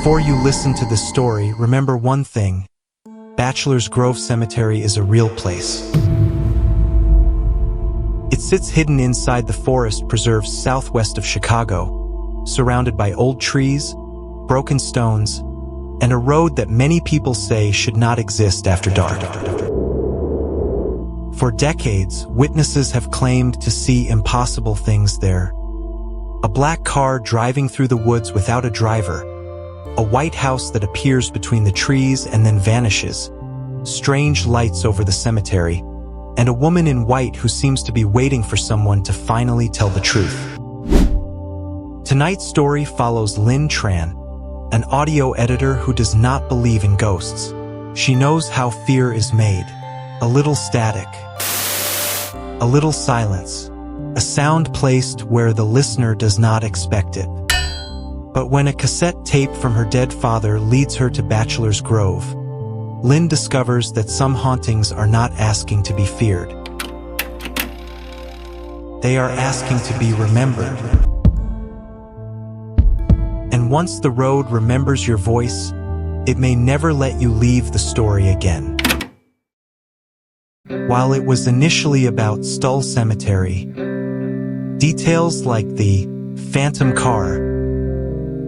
Before you listen to this story, remember one thing. Bachelor's Grove Cemetery is a real place. It sits hidden inside the forest preserve southwest of Chicago, surrounded by old trees, broken stones, and a road that many people say should not exist after dark. For decades, witnesses have claimed to see impossible things there. A black car driving through the woods without a driver, a white house that appears between the trees and then vanishes, strange lights over the cemetery, and a woman in white who seems to be waiting for someone to finally tell the truth. Tonight's story follows Lynn Tran, an audio editor who does not believe in ghosts. She knows how fear is made. A little static, a little silence, a sound placed where the listener does not expect it. But when a cassette tape from her dead father leads her to Bachelor's Grove, Lynn discovers that some hauntings are not asking to be feared. They are asking to be remembered. And once the road remembers your voice, it may never let you leave the story again. While it was initially about Stull Cemetery, details like the phantom car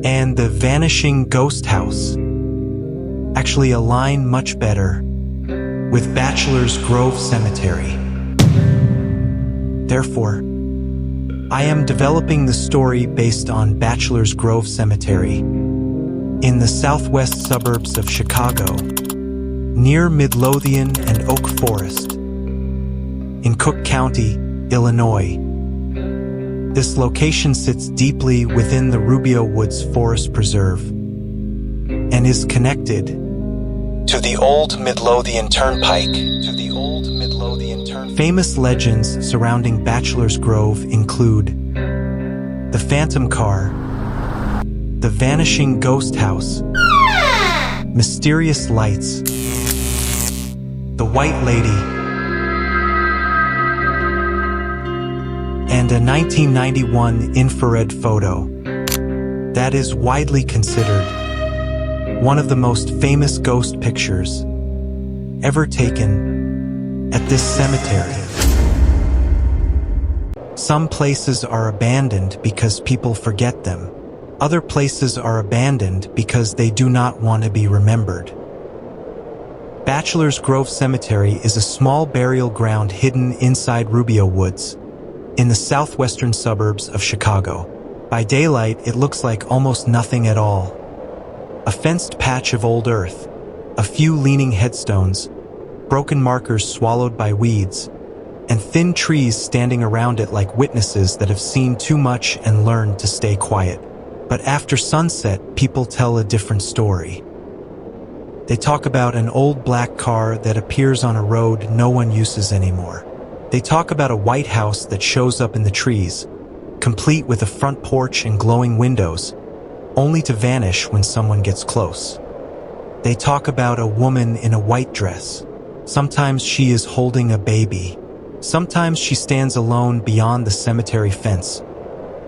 and the vanishing ghost house actually align much better with Bachelor's Grove Cemetery. Therefore, I am developing the story based on Bachelor's Grove Cemetery in the southwest suburbs of Chicago, near Midlothian and Oak Forest, in Cook County, Illinois. This location sits deeply within the Rubio Woods Forest Preserve and is connected to the Old Midlothian Turnpike. Famous legends surrounding Bachelor's Grove include the Phantom Car, the Vanishing Ghost House, mysterious lights, the White Lady, and a 1991 infrared photo that is widely considered one of the most famous ghost pictures ever taken at this cemetery. Some places are abandoned because people forget them. Other places are abandoned because they do not want to be remembered. Bachelor's Grove Cemetery is a small burial ground hidden inside Rubio Woods, in the southwestern suburbs of Chicago. By daylight, it looks like almost nothing at all. A fenced patch of old earth, a few leaning headstones, broken markers swallowed by weeds, and thin trees standing around it like witnesses that have seen too much and learned to stay quiet. But after sunset, people tell a different story. They talk about an old black car that appears on a road no one uses anymore. They talk about a white house that shows up in the trees, complete with a front porch and glowing windows, only to vanish when someone gets close. They talk about a woman in a white dress. Sometimes she is holding a baby. Sometimes she stands alone beyond the cemetery fence,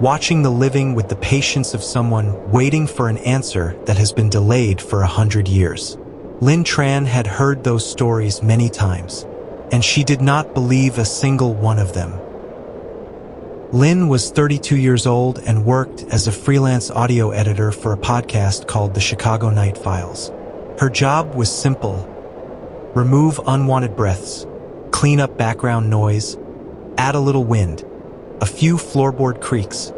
watching the living with the patience of someone waiting for an answer that has been delayed for 100 years. Lynn Tran had heard those stories many times, and she did not believe a single one of them. Lynn was 32 years old and worked as a freelance audio editor for a podcast called The Chicago Night Files. Her job was simple: remove unwanted breaths, clean up background noise, add a little wind, a few floorboard creaks,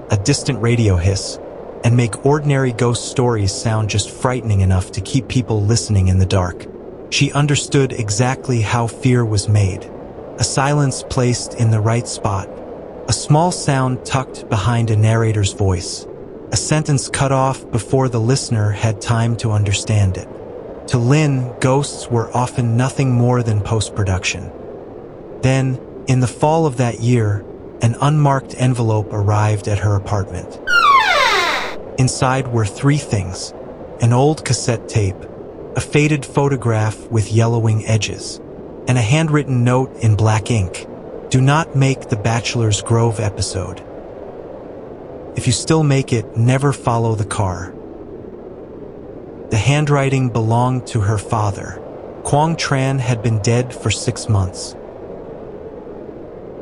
a distant radio hiss, and make ordinary ghost stories sound just frightening enough to keep people listening in the dark. She understood exactly how fear was made. A silence placed in the right spot, a small sound tucked behind a narrator's voice, a sentence cut off before the listener had time to understand it. To Lynn, ghosts were often nothing more than post-production. Then, in the fall of that year, an unmarked envelope arrived at her apartment. Inside were three things: an old cassette tape, a faded photograph with yellowing edges, and a handwritten note in black ink. Do not make the Bachelor's Grove episode. If you still make it, never follow the car. The handwriting belonged to her father. Quang Tran had been dead for 6 months.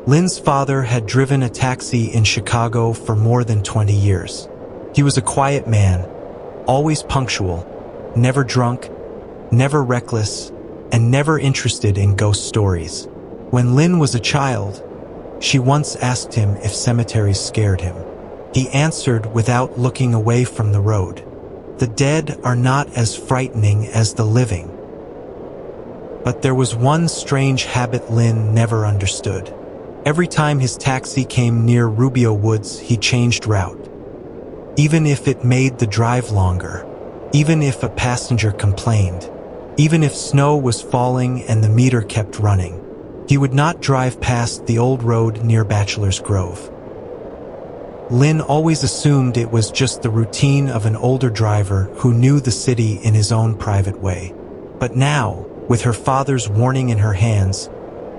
Lin's father had driven a taxi in Chicago for more than 20 years. He was a quiet man, always punctual, never drunk, never reckless, and never interested in ghost stories. When Lin was a child, she once asked him if cemeteries scared him. He answered without looking away from the road. The dead are not as frightening as the living. But there was one strange habit Lin never understood. Every time his taxi came near Rubio Woods, he changed route. Even if it made the drive longer, even if a passenger complained, even if snow was falling and the meter kept running, he would not drive past the old road near Bachelor's Grove. Lin always assumed it was just the routine of an older driver who knew the city in his own private way. But now, with her father's warning in her hands,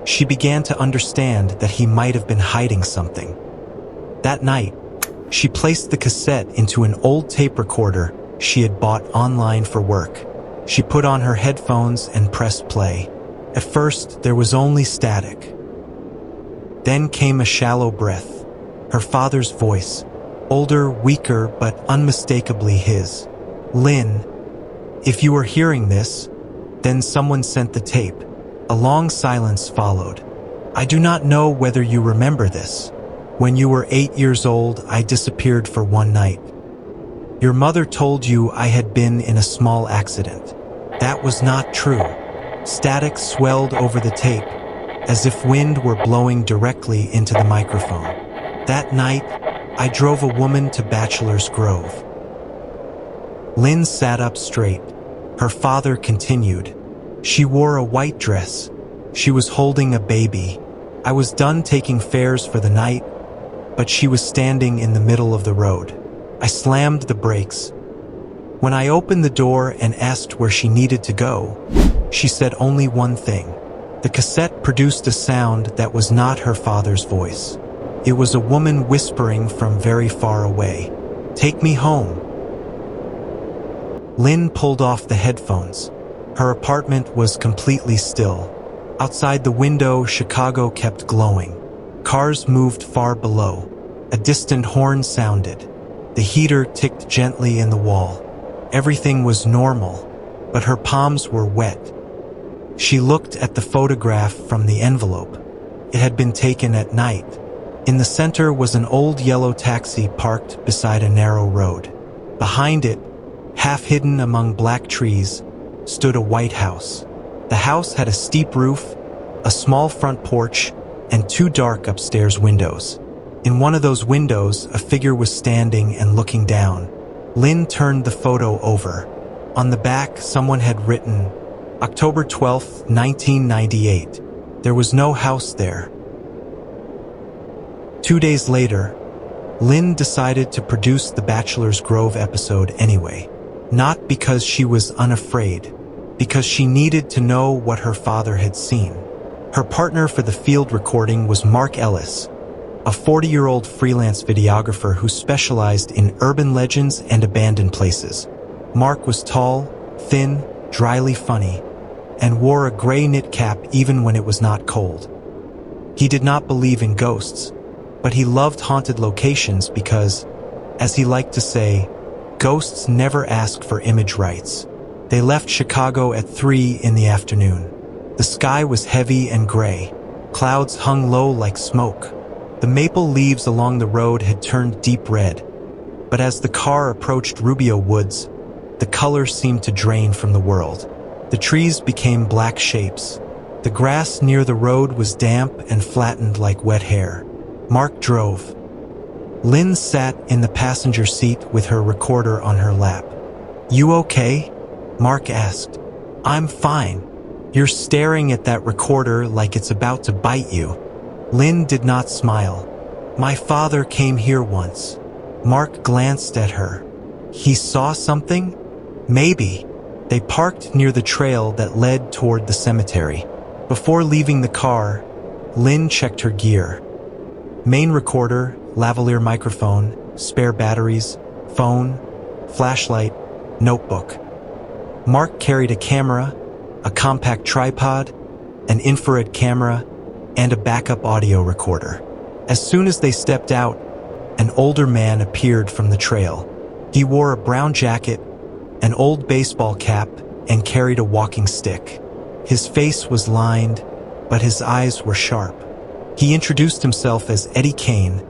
she began to understand that he might have been hiding something. That night, she placed the cassette into an old tape recorder she had bought online for work. She put on her headphones and pressed play. At first, there was only static. Then came a shallow breath. Her father's voice, older, weaker, but unmistakably his. "Lin, if you are hearing this," then someone sent the tape. A long silence followed. "I do not know whether you remember this. When you were 8 years old, I disappeared for one night. Your mother told you I had been in a small accident. That was not true." Static swelled over the tape, as if wind were blowing directly into the microphone. "That night, I drove a woman to Bachelor's Grove." Lin sat up straight. Her father continued. "She wore a white dress. She was holding a baby. I was done taking fares for the night, but she was standing in the middle of the road. I slammed the brakes. When I opened the door and asked where she needed to go, she said only one thing." The cassette produced a sound that was not her father's voice. It was a woman whispering from very far away, "Take me home." Lin pulled off the headphones. Her apartment was completely still. Outside the window, Chicago kept glowing. Cars moved far below. A distant horn sounded. The heater ticked gently in the wall. Everything was normal, but her palms were wet. She looked at the photograph from the envelope. It had been taken at night. In the center was an old yellow taxi parked beside a narrow road. Behind it, half hidden among black trees, stood a white house. The house had a steep roof, a small front porch, and 2 dark upstairs windows. In one of those windows, a figure was standing and looking down. Lin turned the photo over. On the back, someone had written, October 12, 1998. There was no house there. 2 days later, Lin decided to produce the Bachelor's Grove episode anyway. Not because she was unafraid, because she needed to know what her father had seen. Her partner for the field recording was Mark Ellis, a 40-year-old freelance videographer who specialized in urban legends and abandoned places. Mark was tall, thin, dryly funny, and wore a gray knit cap even when it was not cold. He did not believe in ghosts, but he loved haunted locations because, as he liked to say, ghosts never ask for image rights. They left Chicago at 3 in the afternoon. The sky was heavy and gray. Clouds hung low like smoke. The maple leaves along the road had turned deep red, but as the car approached Rubio Woods, the color seemed to drain from the world. The trees became black shapes. The grass near the road was damp and flattened like wet hair. Mark drove. Lin sat in the passenger seat with her recorder on her lap. "You okay?" Mark asked. "I'm fine. You're staring at that recorder like it's about to bite you." Lin did not smile. "My father came here once." Mark glanced at her. "He saw something?" "Maybe." They parked near the trail that led toward the cemetery. Before leaving the car, Lin checked her gear. Main recorder, lavalier microphone, spare batteries, phone, flashlight, notebook. Mark carried a camera, a compact tripod, an infrared camera, and a backup audio recorder. As soon as they stepped out, an older man appeared from the trail. He wore a brown jacket, an old baseball cap, and carried a walking stick. His face was lined, but his eyes were sharp. He introduced himself as Eddie Kane,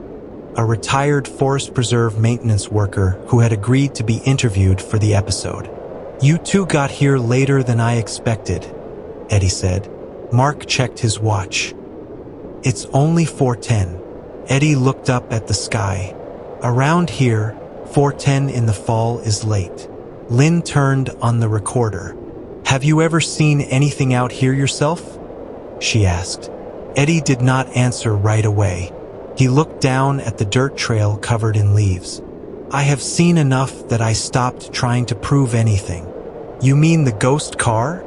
a retired Forest Preserve maintenance worker who had agreed to be interviewed for the episode. "You two got here later than I expected," Eddie said. Mark checked his watch. "It's only 4:10. Eddie looked up at the sky. "Around here, 4:10 in the fall is late." Lynn turned on the recorder. "Have you ever seen anything out here yourself?" she asked. Eddie did not answer right away. He looked down at the dirt trail covered in leaves. "I have seen enough that I stopped trying to prove anything." "You mean the ghost car?"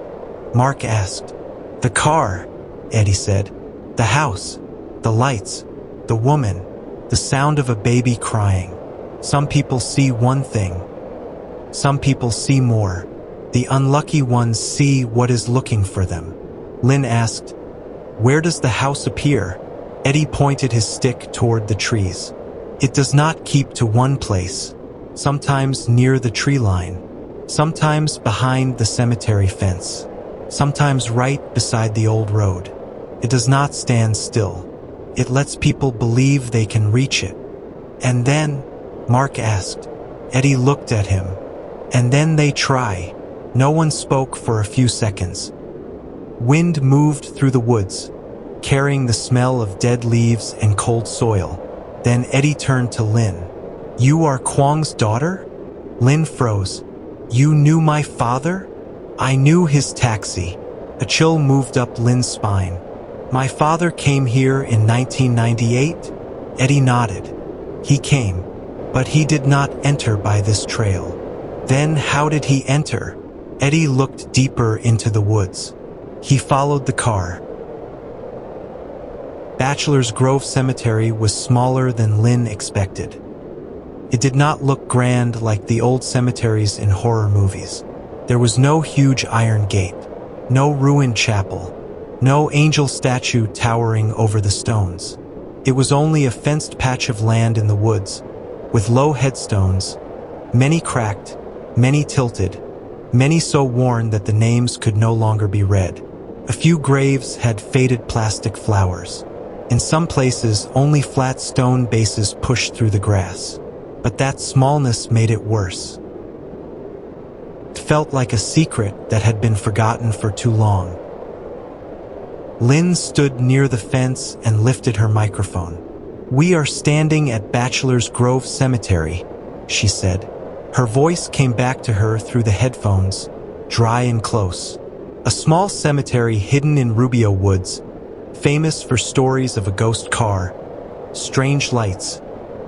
Mark asked. "The car," Eddie said. "The house, the lights, the woman, the sound of a baby crying. Some people see one thing. Some people see more. The unlucky ones see what is looking for them." Lynn asked, "Where does the house appear?" Eddie pointed his stick toward the trees. "It does not keep to one place. Sometimes near the tree line. Sometimes behind the cemetery fence. Sometimes right beside the old road. It does not stand still. It lets people believe they can reach it." "And then?" Mark asked. Eddie looked at him. "And then they try." No one spoke for a few seconds. Wind moved through the woods, carrying the smell of dead leaves and cold soil. Then Eddie turned to Lynn. "You are Kwong's daughter?" Lynn froze. "You knew my father?" "I knew his taxi." A chill moved up Lynn's spine. "My father came here in 1998? Eddie nodded. "He came, but he did not enter by this trail." "Then how did he enter?" Eddie looked deeper into the woods. He followed the car. Bachelor's Grove Cemetery was smaller than Lynn expected. It did not look grand like the old cemeteries in horror movies. There was no huge iron gate, no ruined chapel, no angel statue towering over the stones. It was only a fenced patch of land in the woods, with low headstones, many cracked, many tilted, many so worn that the names could no longer be read. A few graves had faded plastic flowers. In some places, only flat stone bases pushed through the grass. But that smallness made it worse. It felt like a secret that had been forgotten for too long. Lynn stood near the fence and lifted her microphone. "We are standing at Bachelor's Grove Cemetery," she said. Her voice came back to her through the headphones, dry and close. A small cemetery hidden in Rubio Woods, famous for stories of a ghost car, strange lights,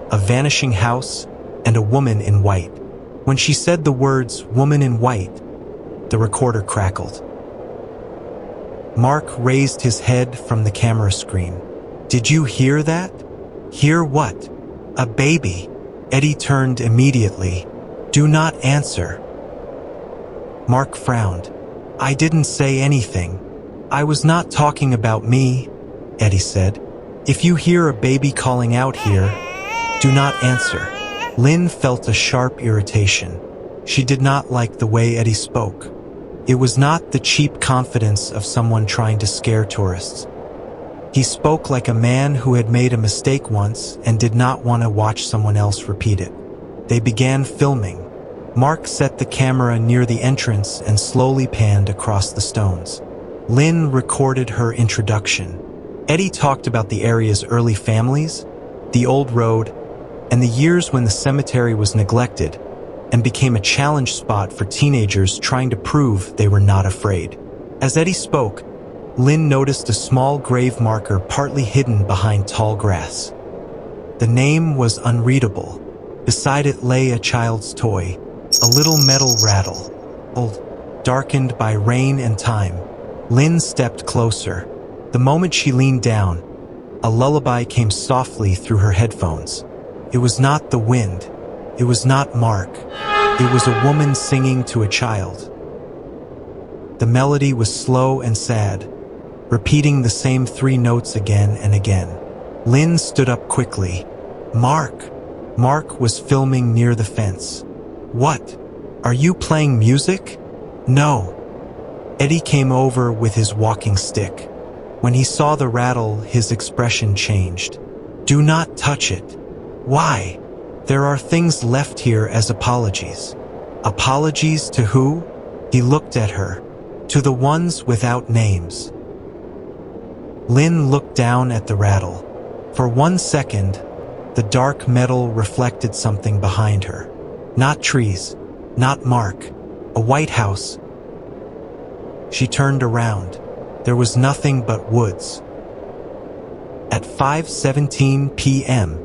a vanishing house, and a woman in white. When she said the words "woman in white," the recorder crackled. Mark raised his head from the camera screen. "Did you hear that?" "Hear what?" "A baby." Eddie turned immediately. "Do not answer." Mark frowned. "I didn't say anything. I was not talking about me," Eddie said. "If you hear a baby calling out here, do not answer." Lynn felt a sharp irritation. She did not like the way Eddie spoke. It was not the cheap confidence of someone trying to scare tourists. He spoke like a man who had made a mistake once and did not want to watch someone else repeat it. They began filming. Mark set the camera near the entrance and slowly panned across the stones. Lynn recorded her introduction. Eddie talked about the area's early families, the old road, and the years when the cemetery was neglected and became a challenge spot for teenagers trying to prove they were not afraid. As Eddie spoke, Lynn noticed a small grave marker partly hidden behind tall grass. The name was unreadable. Beside it lay a child's toy, a little metal rattle, old, darkened by rain and time. Lynn stepped closer. The moment she leaned down, a lullaby came softly through her headphones. It was not the wind. It was not Mark. It was a woman singing to a child. The melody was slow and sad, repeating the same 3 notes again and again. Lynn stood up quickly. Mark! Mark was filming near the fence. What? Are you playing music? No. Eddie came over with his walking stick. When he saw the rattle, his expression changed. Do not touch it. Why? There are things left here as apologies. Apologies to who? He looked at her. To the ones without names. Lynn looked down at the rattle. For 1 second, the dark metal reflected something behind her. Not trees, not Mark, a white house. She turned around. There was nothing but woods. At 5:17 p.m.,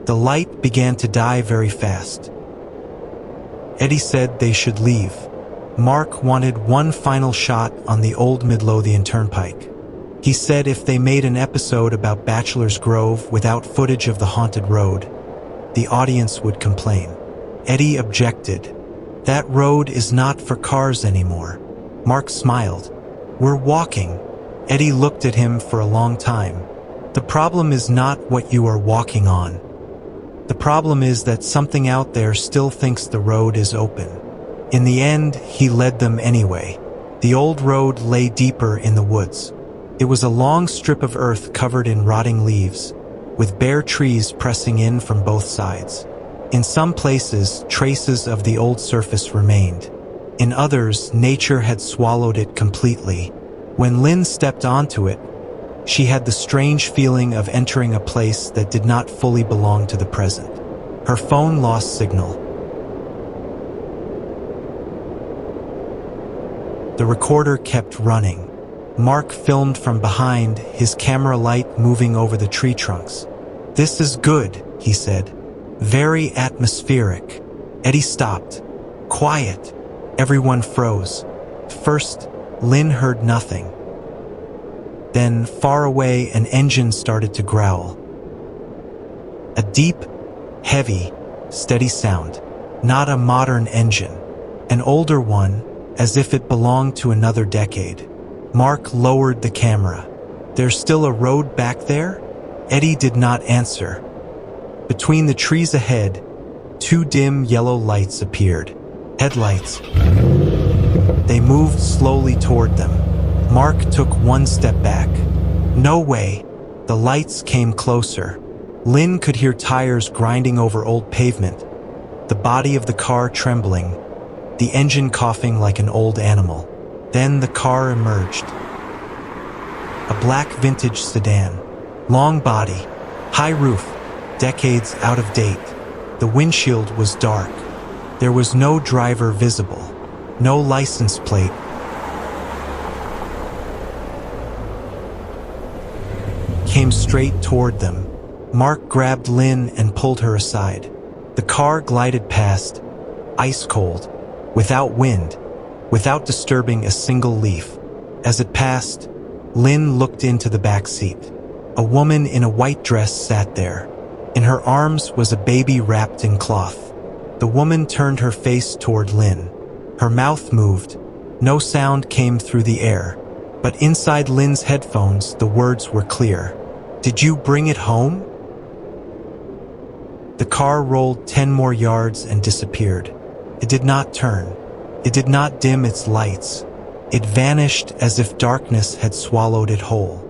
the light began to die very fast. Eddie said they should leave. Mark wanted one final shot on the old Midlothian Turnpike. He said if they made an episode about Bachelor's Grove without footage of the haunted road, the audience would complain. Eddie objected. That road is not for cars anymore. Mark smiled. We're walking. Eddie looked at him for a long time. The problem is not what you are walking on. The problem is that something out there still thinks the road is open. In the end, he led them anyway. The old road lay deeper in the woods. It was a long strip of earth covered in rotting leaves, with bare trees pressing in from both sides. In some places, traces of the old surface remained. In others, nature had swallowed it completely. When Lynn stepped onto it, she had the strange feeling of entering a place that did not fully belong to the present. Her phone lost signal. The recorder kept running. Mark filmed from behind, his camera light moving over the tree trunks. This is good, he said. Very atmospheric. Eddie stopped. Quiet. Everyone froze. First, Lynn heard nothing. Then, far away, an engine started to growl. A deep, heavy, steady sound. Not a modern engine. An older one, as if it belonged to another decade. Mark lowered the camera. There's still a road back there? Eddie did not answer. Between the trees ahead, 2 dim yellow lights appeared. Headlights. They moved slowly toward them. Mark took 1 step back. No way. The lights came closer. Lynn could hear tires grinding over old pavement, the body of the car trembling, the engine coughing like an old animal. Then the car emerged. A black vintage sedan. Long body, high roof, decades out of date. The windshield was dark. There was no driver visible, no license plate. Came straight toward them. Mark grabbed Lynn and pulled her aside. The car glided past, ice cold, without wind, without disturbing a single leaf. As it passed, Lynn looked into the back seat. A woman in a white dress sat there. In her arms was a baby wrapped in cloth. The woman turned her face toward Lynn. Her mouth moved. No sound came through the air. But inside Lynn's headphones, the words were clear. Did you bring it home? The car rolled 10 more yards and disappeared. It did not turn. It did not dim its lights. It vanished as if darkness had swallowed it whole.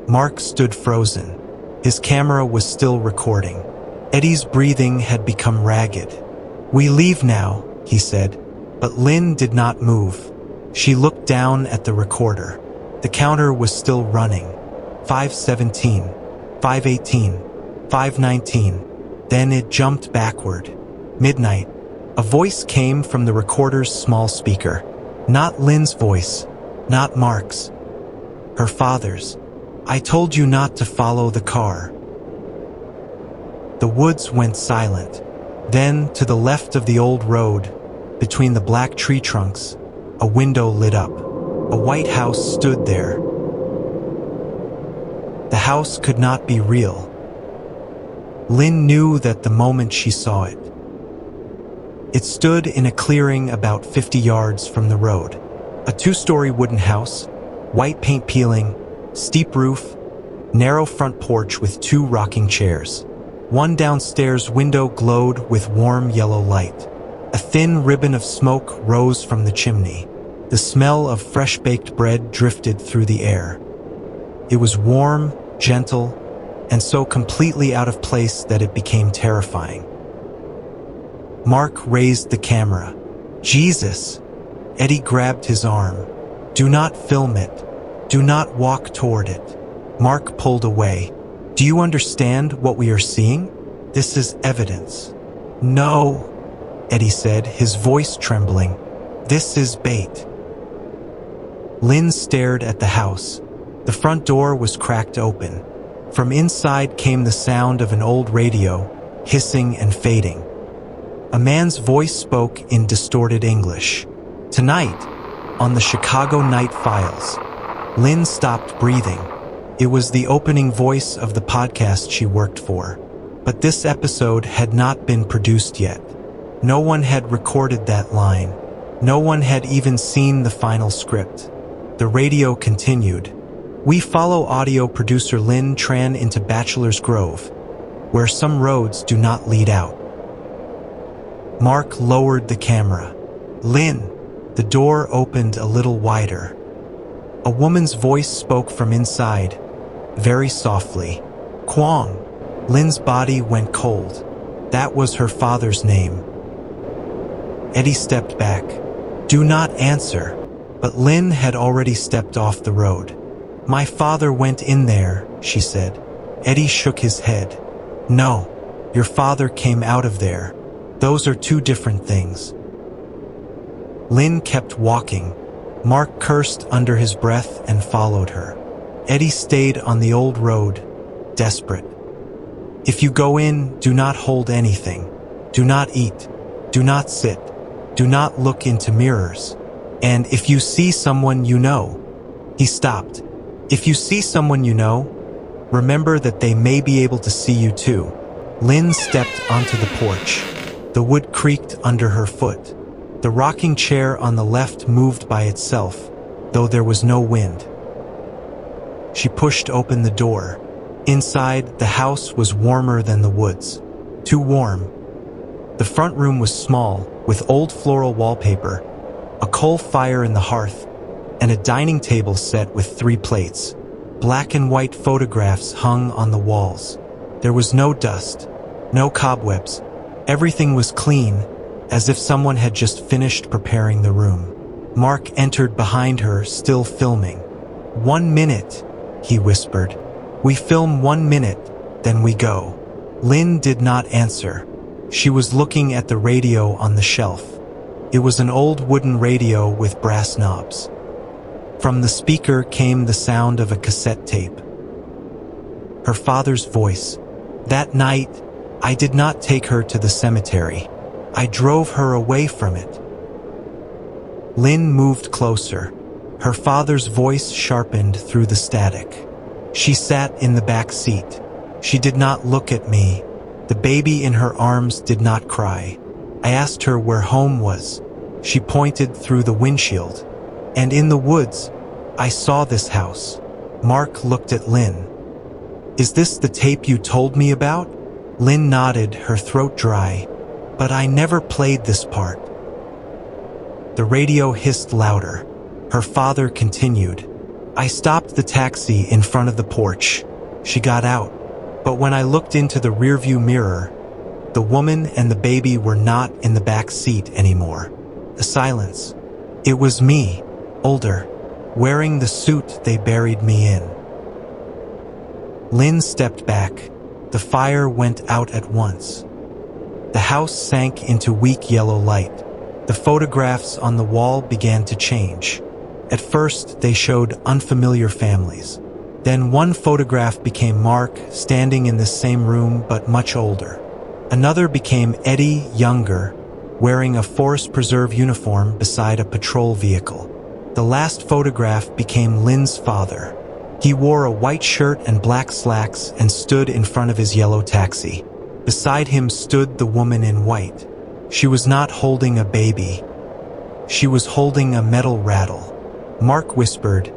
Mark stood frozen. His camera was still recording. Eddie's breathing had become ragged. We leave now, he said, but Lynn did not move. She looked down at the recorder. The counter was still running. 5:17, 5:18, 5:19. Then it jumped backward. Midnight. A voice came from the recorder's small speaker. Not Lynn's voice, not Mark's. Her father's. I told you not to follow the car. The woods went silent. Then, to the left of the old road, between the black tree trunks, a window lit up. A white house stood there. The house could not be real. Lynn knew that the moment she saw it. It stood in a clearing about 50 yards from the road. A 2-story wooden house, white paint peeling, steep roof, narrow front porch with 2 rocking chairs. One downstairs window glowed with warm yellow light. A thin ribbon of smoke rose from the chimney. The smell of fresh-baked bread drifted through the air. It was warm, gentle, and so completely out of place that it became terrifying. Mark raised the camera. "Jesus!" Eddie grabbed his arm. "Do not film it. Do not walk toward it." Mark pulled away. "Do you understand what we are seeing? This is evidence." "No," Eddie said, his voice trembling. "This is bait." Lynn stared at the house. The front door was cracked open. From inside came the sound of an old radio, hissing and fading. A man's voice spoke in distorted English. "Tonight, on the Chicago Night Files." Lynn stopped breathing. It was the opening voice of the podcast she worked for. But this episode had not been produced yet. No one had recorded that line. No one had even seen the final script. The radio continued. "We follow audio producer Lynn Tran into Bachelor's Grove, where some roads do not lead out." Mark lowered the camera. "Lynn." The door opened a little wider. A woman's voice spoke from inside, very softly. "Kwong." Lynn's body went cold. That was her father's name. Eddie stepped back. "Do not answer." But Lynn had already stepped off the road. "My father went in there," she said. Eddie shook his head. "No, your father came out of there. Those are 2 different things." Lynn kept walking. Mark cursed under his breath and followed her. Eddie stayed on the old road, desperate. "If you go in, do not hold anything. Do not eat. Do not sit. Do not look into mirrors. And if you see someone you know..." He stopped. "If you see someone you know, remember that they may be able to see you too." Lynn stepped onto the porch. The wood creaked under her foot. The rocking chair on the left moved by itself, though there was no wind. She pushed open the door. Inside, the house was warmer than the woods. Too warm. The front room was small, with old floral wallpaper, a coal fire in the hearth, and a dining table set with 3 plates. Black and white photographs hung on the walls. There was no dust, no cobwebs. Everything was clean, as if someone had just finished preparing the room. Mark entered behind her, still filming. "1 minute," he whispered. "We film 1 minute, then we go." Lynn did not answer. She was looking at the radio on the shelf. It was an old wooden radio with brass knobs. From the speaker came the sound of a cassette tape. Her father's voice. "That night, I did not take her to the cemetery. I drove her away from it." Lynn moved closer. Her father's voice sharpened through the static. "She sat in the back seat. She did not look at me. The baby in her arms did not cry. I asked her where home was. She pointed through the windshield. And in the woods, I saw this house." Mark looked at Lynn. "Is this the tape you told me about?" Lynn nodded, her throat dry. "But I never played this part." The radio hissed louder. Her father continued. "I stopped the taxi in front of the porch. She got out. But when I looked into the rearview mirror, the woman and the baby were not in the back seat anymore." A silence. "It was me, older, wearing the suit they buried me in." Lynn stepped back. The fire went out at once. The house sank into weak yellow light. The photographs on the wall began to change. At first, they showed unfamiliar families. Then one photograph became Mark, standing in the same room but much older. Another became Eddie, younger, wearing a Forest Preserve uniform beside a patrol vehicle. The last photograph became Lynn's father. He wore a white shirt and black slacks and stood in front of his yellow taxi. Beside him stood the woman in white. She was not holding a baby. She was holding a metal rattle. Mark whispered,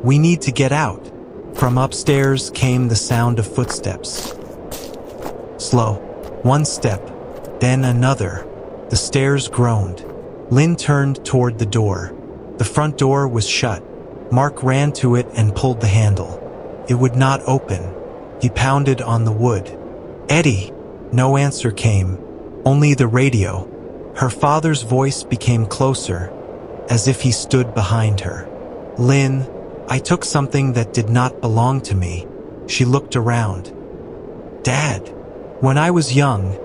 "We need to get out." From upstairs came the sound of footsteps. Slow. One step, then another. The stairs groaned. Lynn turned toward the door. The front door was shut. Mark ran to it and pulled the handle. It would not open. He pounded on the wood. "Eddie!" No answer came. Only the radio. Her father's voice became closer, as if he stood behind her. "Lynn, I took something that did not belong to me." She looked around. "Dad, when I was young,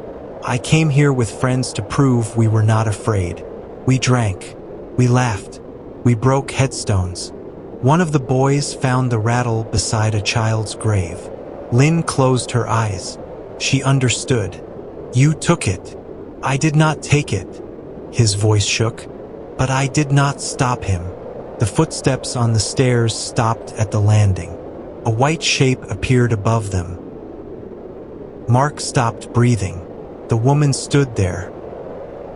I came here with friends to prove we were not afraid. We drank. We laughed. We broke headstones. One of the boys found the rattle beside a child's grave." Lynn closed her eyes. She understood. "You took it." "I did not take it." His voice shook. "But I did not stop him." The footsteps on the stairs stopped at the landing. A white shape appeared above them. Mark stopped breathing. The woman stood there.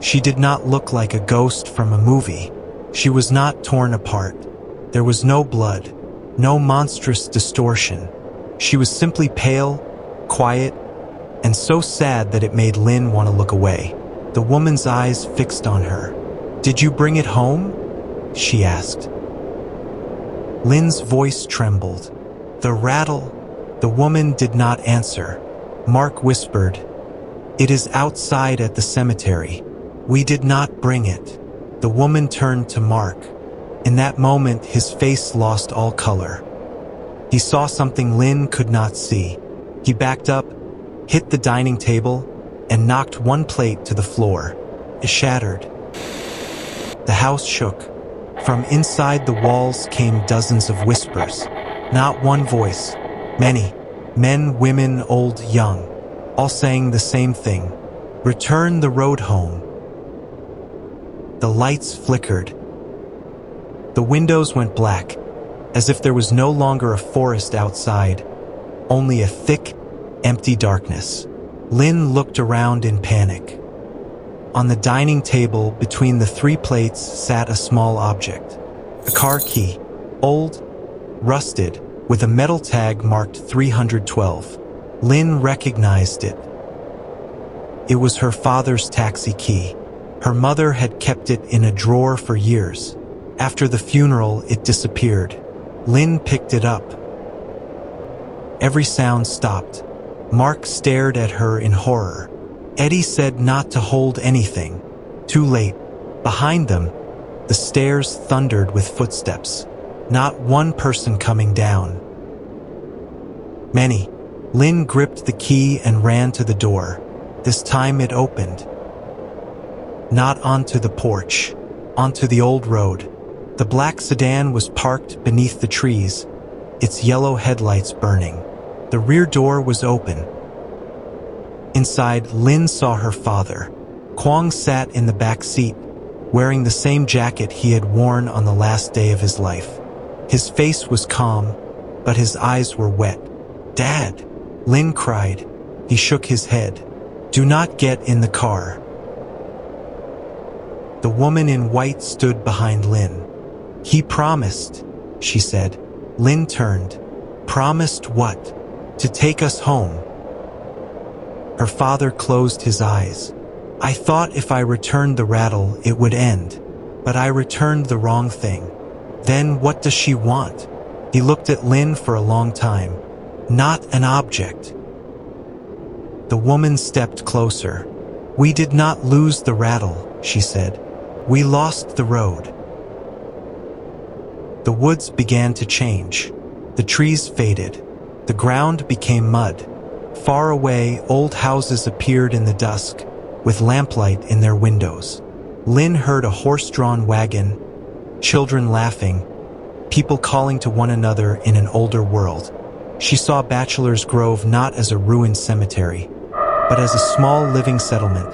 She did not look like a ghost from a movie. She was not torn apart. There was no blood, no monstrous distortion. She was simply pale, quiet, and so sad that it made Lynn want to look away. The woman's eyes fixed on her. "Did you bring it home?" she asked. Lynn's voice trembled. "The rattle." The woman did not answer. Mark whispered, "It is outside at the cemetery. We did not bring it." The woman turned to Mark. In that moment, his face lost all color. He saw something Lynn could not see. He backed up, hit the dining table, and knocked one plate to the floor. It shattered. The house shook. From inside the walls came dozens of whispers. Not one voice. Many. Men, women, old, young. All saying the same thing. "Return the road home." The lights flickered. The windows went black, as if there was no longer a forest outside, only a thick, empty darkness. Lynn looked around in panic. On the dining table between the three plates sat a small object. A car key, old, rusted, with a metal tag marked 312. Lynn recognized it. It was her father's taxi key. Her mother had kept it in a drawer for years. After the funeral, it disappeared. Lynn picked it up. Every sound stopped. Mark stared at her in horror. Eddie said not to hold anything. Too late. Behind them, the stairs thundered with footsteps. Not one person coming down. Many. Lynn gripped the key and ran to the door. This time it opened. Not onto the porch, onto the old road. The black sedan was parked beneath the trees, its yellow headlights burning. The rear door was open. Inside, Lynn saw her father. Kwong sat in the back seat, wearing the same jacket he had worn on the last day of his life. His face was calm, but his eyes were wet. "Dad!" Lynn cried. He shook his head. "Do not get in the car." The woman in white stood behind Lynn. "He promised," she said. Lynn turned. "Promised what?" "To take us home." Her father closed his eyes. "I thought if I returned the rattle, it would end. But I returned the wrong thing." "Then what does she want?" He looked at Lynn for a long time. "Not an object." The woman stepped closer. "We did not lose the rattle," she said. "We lost the road." The woods began to change. The trees faded. The ground became mud. Far away, old houses appeared in the dusk, with lamplight in their windows. Lynn heard a horse-drawn wagon, children laughing, people calling to one another in an older world. She saw Bachelor's Grove not as a ruined cemetery, but as a small living settlement,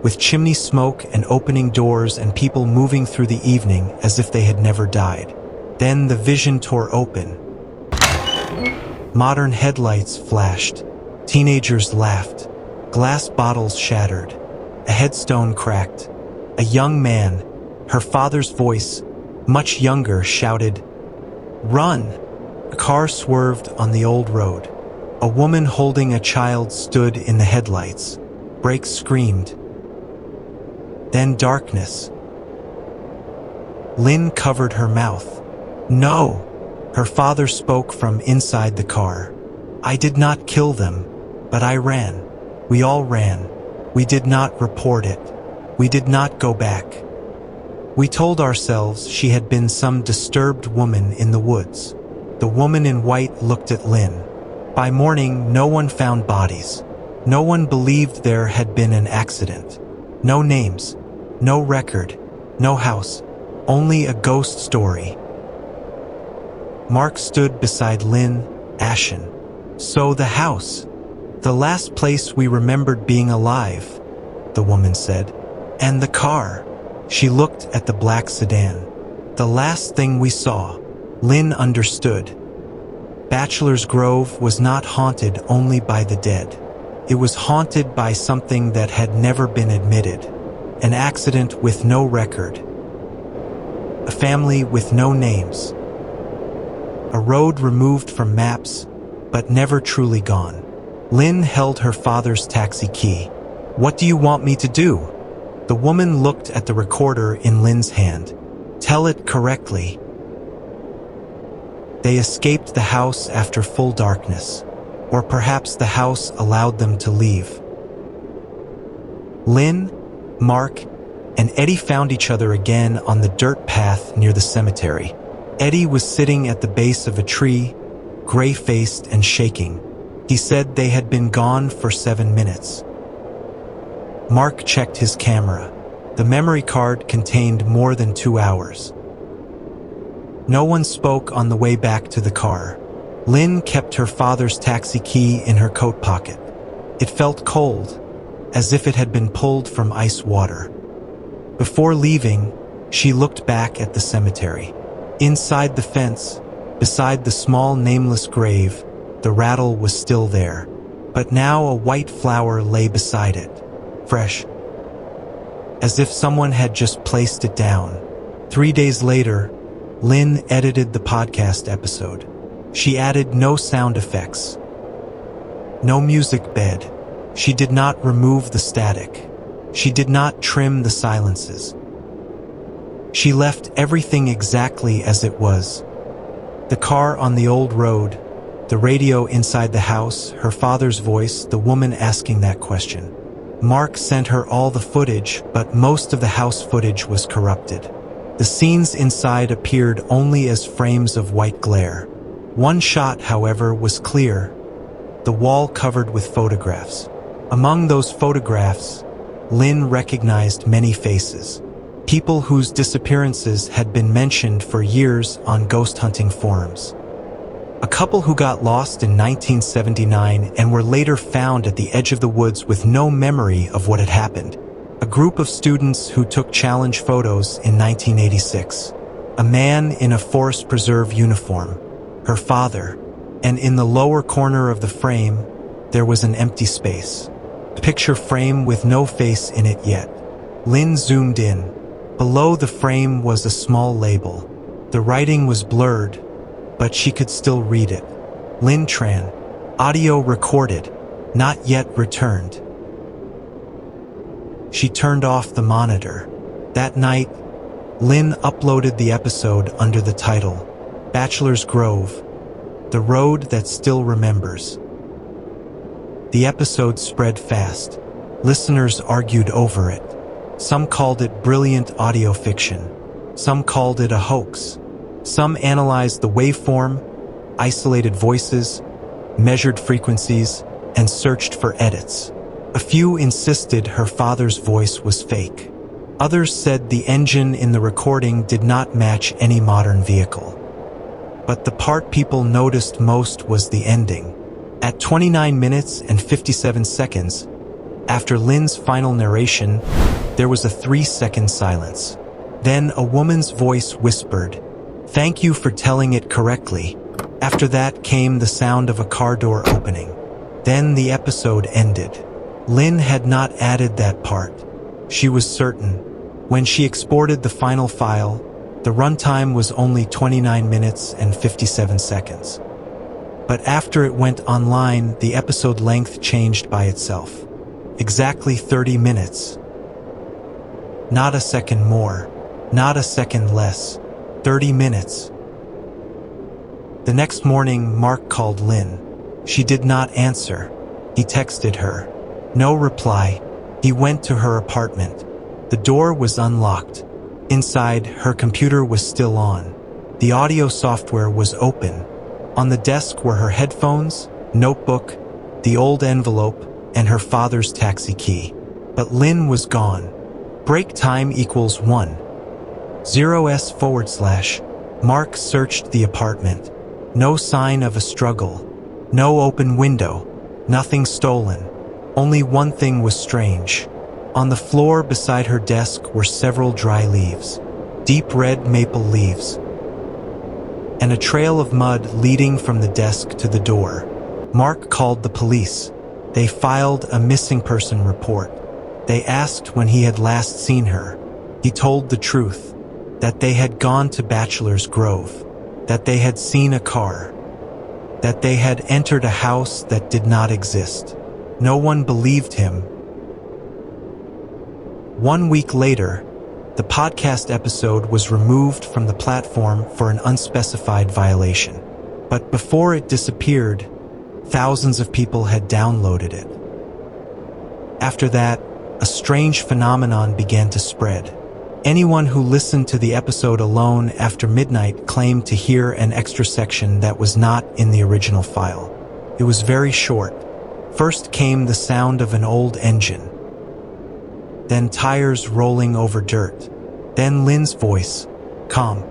with chimney smoke and opening doors and people moving through the evening as if they had never died. Then the vision tore open. Modern headlights flashed. Teenagers laughed. Glass bottles shattered. A headstone cracked. A young man, her father's voice, much younger, shouted, "Run!" A car swerved on the old road. A woman holding a child stood in the headlights. Brakes screamed. Then darkness. Lynn covered her mouth. "No!" Her father spoke from inside the car. "I did not kill them, but I ran. We all ran. We did not report it. We did not go back. We told ourselves she had been some disturbed woman in the woods." The woman in white looked at Lynn. By morning, no one found bodies. No one believed there had been an accident. No names, no record, no house, only a ghost story. Mark stood beside Lynn, ashen. "So the house, the last place we remembered being alive," the woman said. "And the car." She looked at the black sedan. "The last thing we saw." Lynn understood. Bachelor's Grove was not haunted only by the dead. It was haunted by something that had never been admitted. An accident with no record. A family with no names. A road removed from maps, but never truly gone. Lynn held her father's taxi key. "What do you want me to do?" The woman looked at the recorder in Lynn's hand. "Tell it correctly." They escaped the house after full darkness, or perhaps the house allowed them to leave. Lynn, Mark, and Eddie found each other again on the dirt path near the cemetery. Eddie was sitting at the base of a tree, gray-faced and shaking. He said they had been gone for 7 minutes. Mark checked his camera. The memory card contained more than 2 hours. No one spoke on the way back to the car. Lynn kept her father's taxi key in her coat pocket. It felt cold, as if it had been pulled from ice water. Before leaving, she looked back at the cemetery. Inside the fence, beside the small nameless grave, the rattle was still there. But now a white flower lay beside it, fresh, as if someone had just placed it down. 3 days later, Lynn edited the podcast episode. She added no sound effects, no music bed. She did not remove the static. She did not trim the silences. She left everything exactly as it was. The car on the old road, the radio inside the house, her father's voice, the woman asking that question. Mark sent her all the footage, but most of the house footage was corrupted. The scenes inside appeared only as frames of white glare. One shot, however, was clear, the wall covered with photographs. Among those photographs, Lynn recognized many faces. People whose disappearances had been mentioned for years on ghost hunting forums. A couple who got lost in 1979 and were later found at the edge of the woods with no memory of what had happened. A group of students who took challenge photos in 1986. A man in a forest preserve uniform, her father, and in the lower corner of the frame, there was an empty space. A picture frame with no face in it yet. Lynn zoomed in. Below the frame was a small label. The writing was blurred, but she could still read it. Lynn Tran. Audio recorded, not yet returned. She turned off the monitor. That night, Lynn uploaded the episode under the title, Bachelor's Grove, The Road That Still Remembers. The episode spread fast. Listeners argued over it. Some called it brilliant audio fiction. Some called it a hoax. Some analyzed the waveform, isolated voices, measured frequencies, and searched for edits. A few insisted her father's voice was fake. Others said the engine in the recording did not match any modern vehicle. But the part people noticed most was the ending. At 29 minutes and 57 seconds, after Lynn's final narration, there was a 3-second silence. Then a woman's voice whispered, "Thank you for telling it correctly." After that came the sound of a car door opening. Then the episode ended. Lynn had not added that part. She was certain. When she exported the final file, the runtime was only 29 minutes and 57 seconds. But after it went online, the episode length changed by itself. Exactly 30 minutes. Not a second more, not a second less. 30 minutes. The next morning, Mark called Lynn. She did not answer. He texted her. No reply. He went to her apartment. The door was unlocked. Inside, her computer was still on. The audio software was open. On the desk were her headphones, notebook, the old envelope, and her father's taxi key. But Lynn was gone. Break time equals 1. 0s/. Mark searched the apartment. No sign of a struggle. No open window. Nothing stolen. Only one thing was strange. On the floor beside her desk were several dry leaves. Deep red maple leaves. And a trail of mud leading from the desk to the door. Mark called the police. They filed a missing person report. They asked when he had last seen her. He told the truth. That they had gone to Bachelor's Grove. That they had seen a car. That they had entered a house that did not exist. No one believed him. 1 week later, the podcast episode was removed from the platform for an unspecified violation. But before it disappeared, thousands of people had downloaded it. After that, a strange phenomenon began to spread. Anyone who listened to the episode alone after midnight claimed to hear an extra section that was not in the original file. It was very short. First came the sound of an old engine. Then tires rolling over dirt. Then Lynn's voice, calm,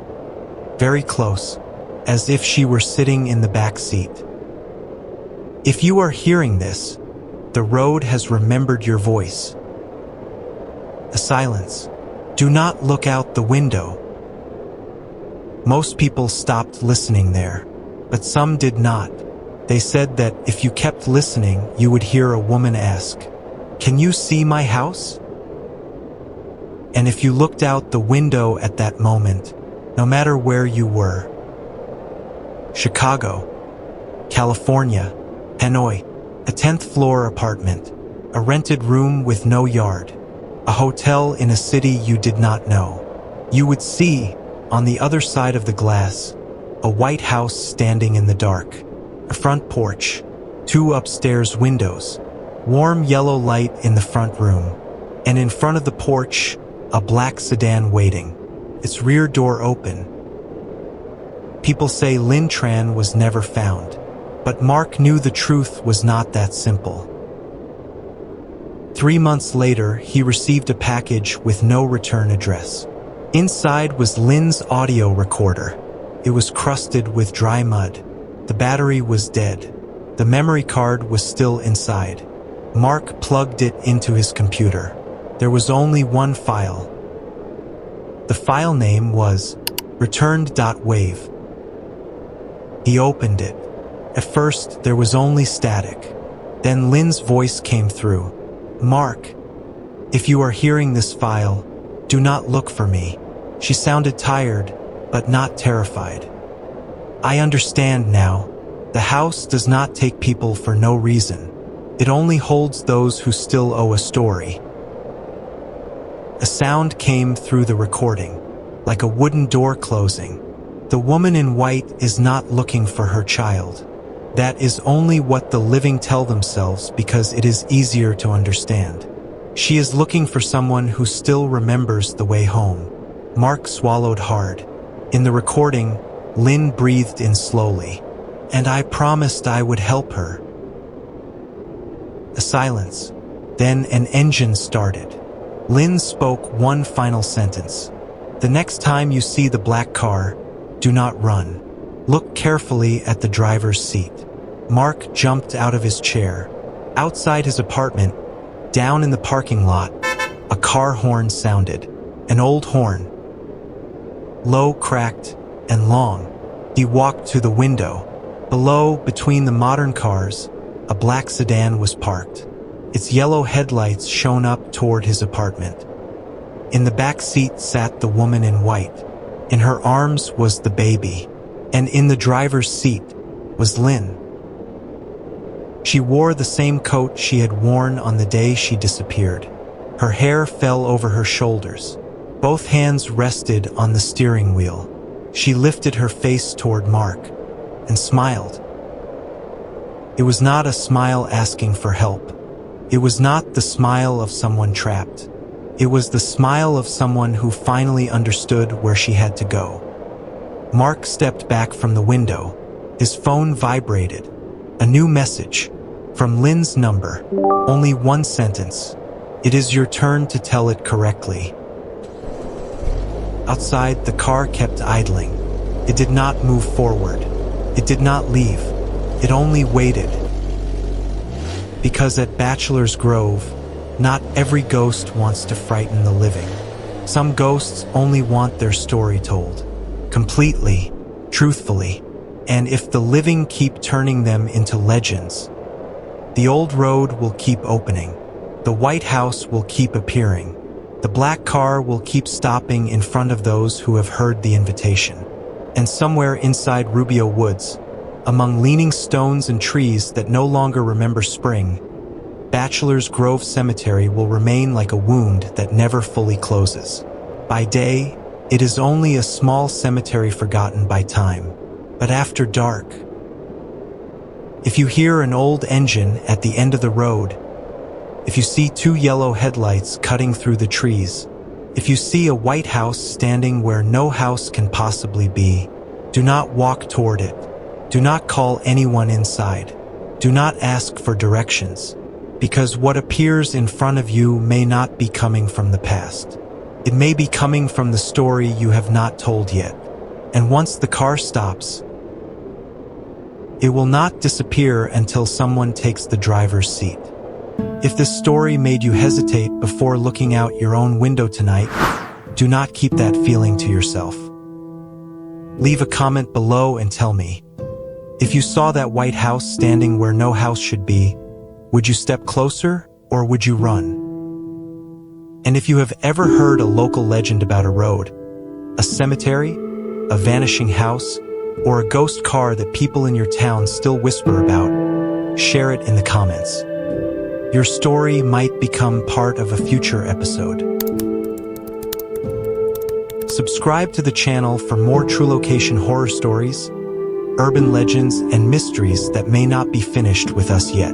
very close, as if she were sitting in the back seat. If you are hearing this, the road has remembered your voice. A silence. Do not look out the window. Most people stopped listening there, but some did not. They said that if you kept listening, you would hear a woman ask, "Can you see my house?" And if you looked out the window at that moment, no matter where you were, Chicago, California, Hanoi, a 10th floor apartment, a rented room with no yard, a hotel in a city you did not know, you would see, on the other side of the glass, a white house standing in the dark, a front porch, 2 upstairs windows, warm yellow light in the front room, and in front of the porch, a black sedan waiting, its rear door open. People say Lynn Tran was never found, but Mark knew the truth was not that simple. 3 months later, he received a package with no return address. Inside was Lynn's audio recorder. It was crusted with dry mud. The battery was dead. The memory card was still inside. Mark plugged it into his computer. There was only one file. The file name was returned.wave. He opened it. At first, there was only static. Then Lynn's voice came through. "Mark, if you are hearing this file, do not look for me." She sounded tired, but not terrified. "I understand now. The house does not take people for no reason. It only holds those who still owe a story." A sound came through the recording, like a wooden door closing. The woman in white is not looking for her child. That is only what the living tell themselves because it is easier to understand. She is looking for someone who still remembers the way home. Mark swallowed hard. In the recording, Lynn breathed in slowly. "And I promised I would help her." A silence. Then an engine started. Lynn spoke one final sentence. "The next time you see the black car, do not run. Look carefully at the driver's seat." Mark jumped out of his chair. Outside his apartment, down in the parking lot, a car horn sounded. An old horn. Low, cracked, and long. He walked to the window. Below, between the modern cars, a black sedan was parked. Its yellow headlights shone up toward his apartment. In the back seat sat the woman in white. In her arms was the baby, and in the driver's seat was Lynn. She wore the same coat she had worn on the day she disappeared. Her hair fell over her shoulders. Both hands rested on the steering wheel. She lifted her face toward Mark and smiled. It was not a smile asking for help. It was not the smile of someone trapped. It was the smile of someone who finally understood where she had to go. Mark stepped back from the window. His phone vibrated. A new message from Lynn's number. Only one sentence. It is your turn to tell it correctly. Outside, the car kept idling. It did not move forward. It did not leave. It only waited. Because at Bachelor's Grove, not every ghost wants to frighten the living. Some ghosts only want their story told, completely, truthfully, and if the living keep turning them into legends, the old road will keep opening, the White House will keep appearing, the black car will keep stopping in front of those who have heard the invitation. And somewhere inside Rubio Woods, among leaning stones and trees that no longer remember spring, Bachelor's Grove Cemetery will remain like a wound that never fully closes. By day, it is only a small cemetery forgotten by time. But after dark, if you hear an old engine at the end of the road, if you see two yellow headlights cutting through the trees, if you see a white house standing where no house can possibly be, do not walk toward it. Do not call anyone inside. Do not ask for directions. Because what appears in front of you may not be coming from the past. It may be coming from the story you have not told yet. And once the car stops, it will not disappear until someone takes the driver's seat. If this story made you hesitate before looking out your own window tonight, do not keep that feeling to yourself. Leave a comment below and tell me. If you saw that white house standing where no house should be, would you step closer or would you run? And if you have ever heard a local legend about a road, a cemetery, a vanishing house, or a ghost car that people in your town still whisper about, share it in the comments. Your story might become part of a future episode. Subscribe to the channel for more true location horror stories, urban legends, and mysteries that may not be finished with us yet.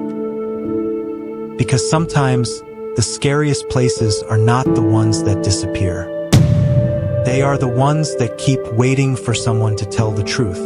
Because sometimes, the scariest places are not the ones that disappear. They are the ones that keep waiting for someone to tell the truth.